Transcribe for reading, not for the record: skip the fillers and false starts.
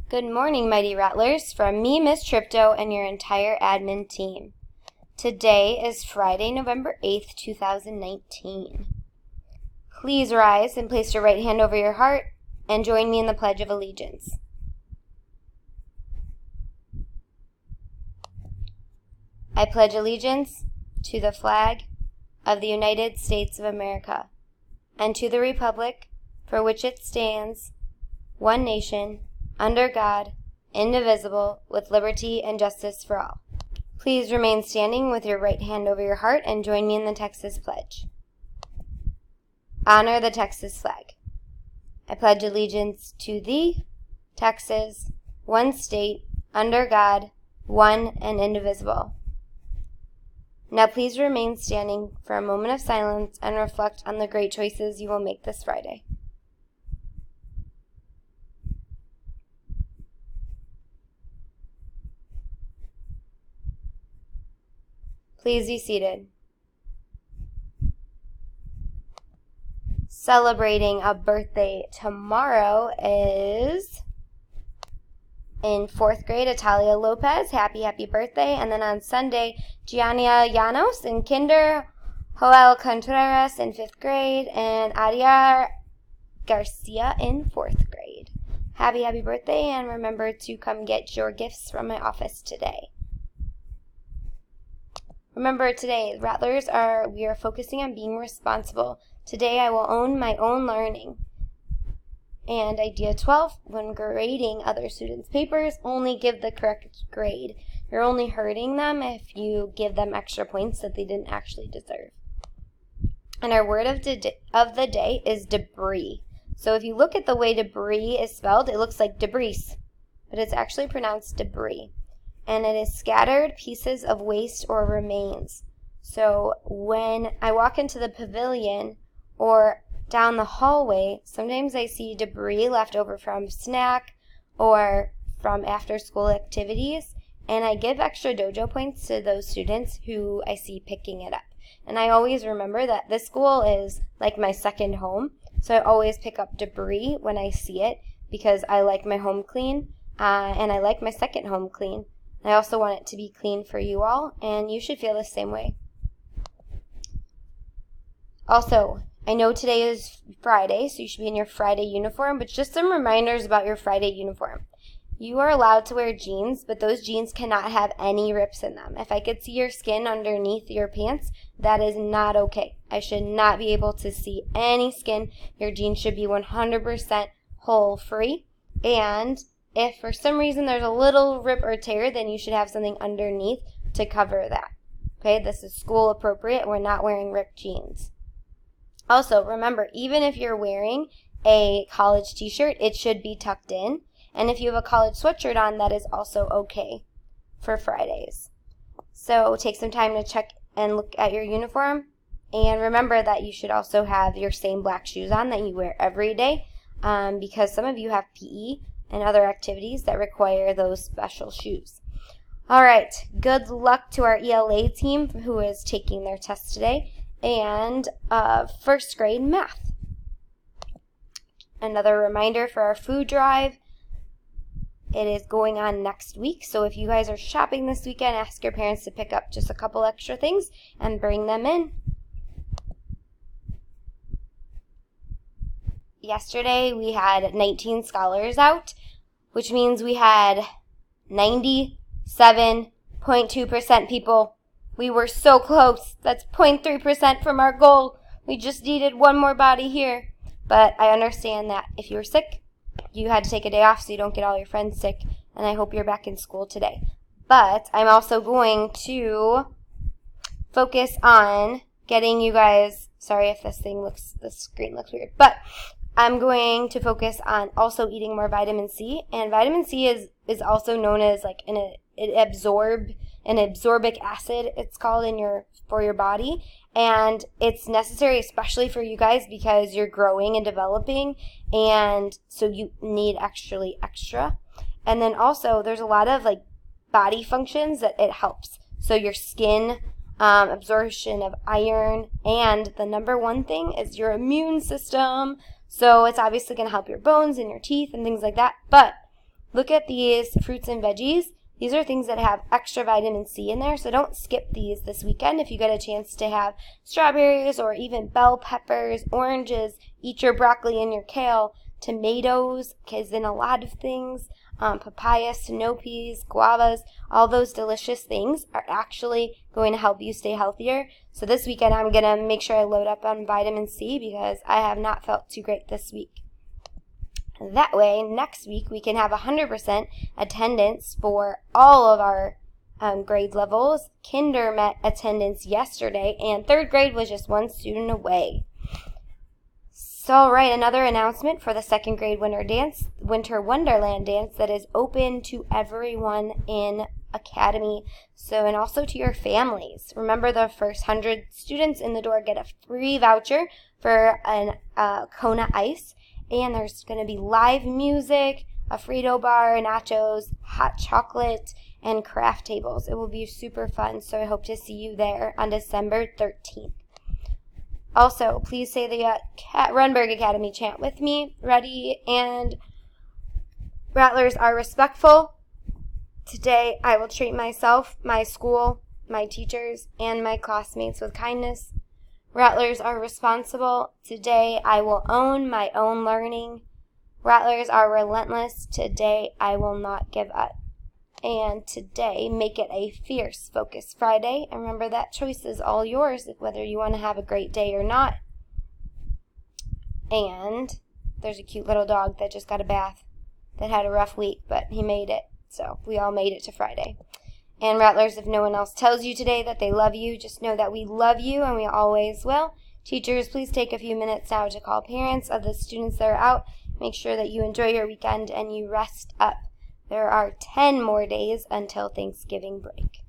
Good morning, Mighty Rattlers, from me, Miss Tripto, and your entire admin team. Today is Friday, November 8th, 2019. Please rise and place your right hand over your heart and join me in the Pledge of Allegiance. I pledge allegiance to the flag of the United States of America and to the republic for which it stands, one nation, under God, indivisible, with liberty and justice for all. Please remain standing with your right hand over your heart and join me in the Texas Pledge. Honor the Texas flag. I pledge allegiance to thee, Texas, one state, under God, one and indivisible. Now please remain standing for a moment of silence and reflect on the great choices you will make this Friday. Please be seated. Celebrating a birthday tomorrow is in 4th grade, Atalia Lopez. Happy birthday. And then on Sunday, Giannia Llanos in kinder, Joel Contreras in 5th grade, and Ariar Garcia in 4th grade. Happy birthday, and remember to come get your gifts from my office today. Remember today, Rattlers, we are focusing on being responsible. Today I will own my own learning. And idea 12, when grading other students' papers, only give the correct grade. You're only hurting them if you give them extra points that they didn't actually deserve. And our word of the day is debris. So if you look at the way debris is spelled, it looks like debris, but it's actually pronounced debris. And it is scattered pieces of waste or remains. So when I walk into the pavilion or down the hallway, sometimes I see debris left over from snack or from after-school activities, and I give extra dojo points to those students who I see picking it up. And I always remember that this school is like my second home, so I always pick up debris when I see it because I like my home clean, and I like my second home clean. I also want it to be clean for you all, and you should feel the same way. Also, I know today is Friday, so you should be in your Friday uniform, but just some reminders about your Friday uniform. You are allowed to wear jeans, but those jeans cannot have any rips in them. If I could see your skin underneath your pants, that is not okay. I should not be able to see any skin. Your jeans should be 100% hole free, and if for some reason there's a little rip or tear, then you should have something underneath to cover that. Okay, this is school appropriate. We're not wearing ripped jeans. Also, remember, even if you're wearing a college t-shirt, it should be tucked in. And if you have a college sweatshirt on, that is also okay for Fridays. So take some time to check and look at your uniform. And remember that you should also have your same black shoes on that you wear every day, because some of you have PE and other activities that require those special shoes. All right, good luck to our ELA team who is taking their test today, and 1st grade math. Another reminder for our food drive, it is going on next week, so if you guys are shopping this weekend, ask your parents to pick up just a couple extra things and bring them in. Yesterday we had 19 scholars out, which means we had 97.2% people. We were so close. That's 0.3% from our goal. We just needed one more body here. But I understand that if you were sick, you had to take a day off so you don't get all your friends sick, and I hope you're back in school today. But I'm also going to focus on getting you guys, sorry if the screen looks weird, but I'm going to focus on also eating more vitamin C, and vitamin C is also known as like an absorbic acid, it's called for your body, and it's necessary especially for you guys because you're growing and developing, and so you need extra. And then also there's a lot of like body functions that it helps. So your skin, absorption of iron, and the number one thing is your immune system. So it's obviously going to help your bones and your teeth and things like that. But look at these fruits and veggies. These are things that have extra vitamin C in there, so don't skip these this weekend. If you get a chance to have strawberries or even bell peppers, oranges, eat your broccoli and your kale, tomatoes, because in a lot of things, papaya, snow peas, guavas, all those delicious things are actually going to help you stay healthier. So this weekend I'm going to make sure I load up on vitamin C because I have not felt too great this week. That way, next week we can have 100% attendance for all of our grade levels. Kinder met attendance yesterday, and third grade was just one student away. So, all right, another announcement for the second grade Winter Wonderland dance that is open to everyone in Academy, and also to your families. Remember, the first 100 students in the door get a free voucher for an Kona Ice. And there's going to be live music, a Frito bar, nachos, hot chocolate, and craft tables. It will be super fun, so I hope to see you there on December 13th. Also, please say the Runberg Academy chant with me. Ready? And Rattlers are respectful. Today, I will treat myself, my school, my teachers, and my classmates with kindness. Rattlers are responsible. Today, I will own my own learning. Rattlers are relentless. Today, I will not give up. And today, make it a fierce Focus Friday. And remember, that choice is all yours, whether you want to have a great day or not. And there's a cute little dog that just got a bath that had a rough week, but he made it. So we all made it to Friday. And Rattlers, if no one else tells you today that they love you, just know that we love you and we always will. Teachers, please take a few minutes now to call parents of the students that are out. Make sure that you enjoy your weekend and you rest up. There are 10 more days until Thanksgiving break.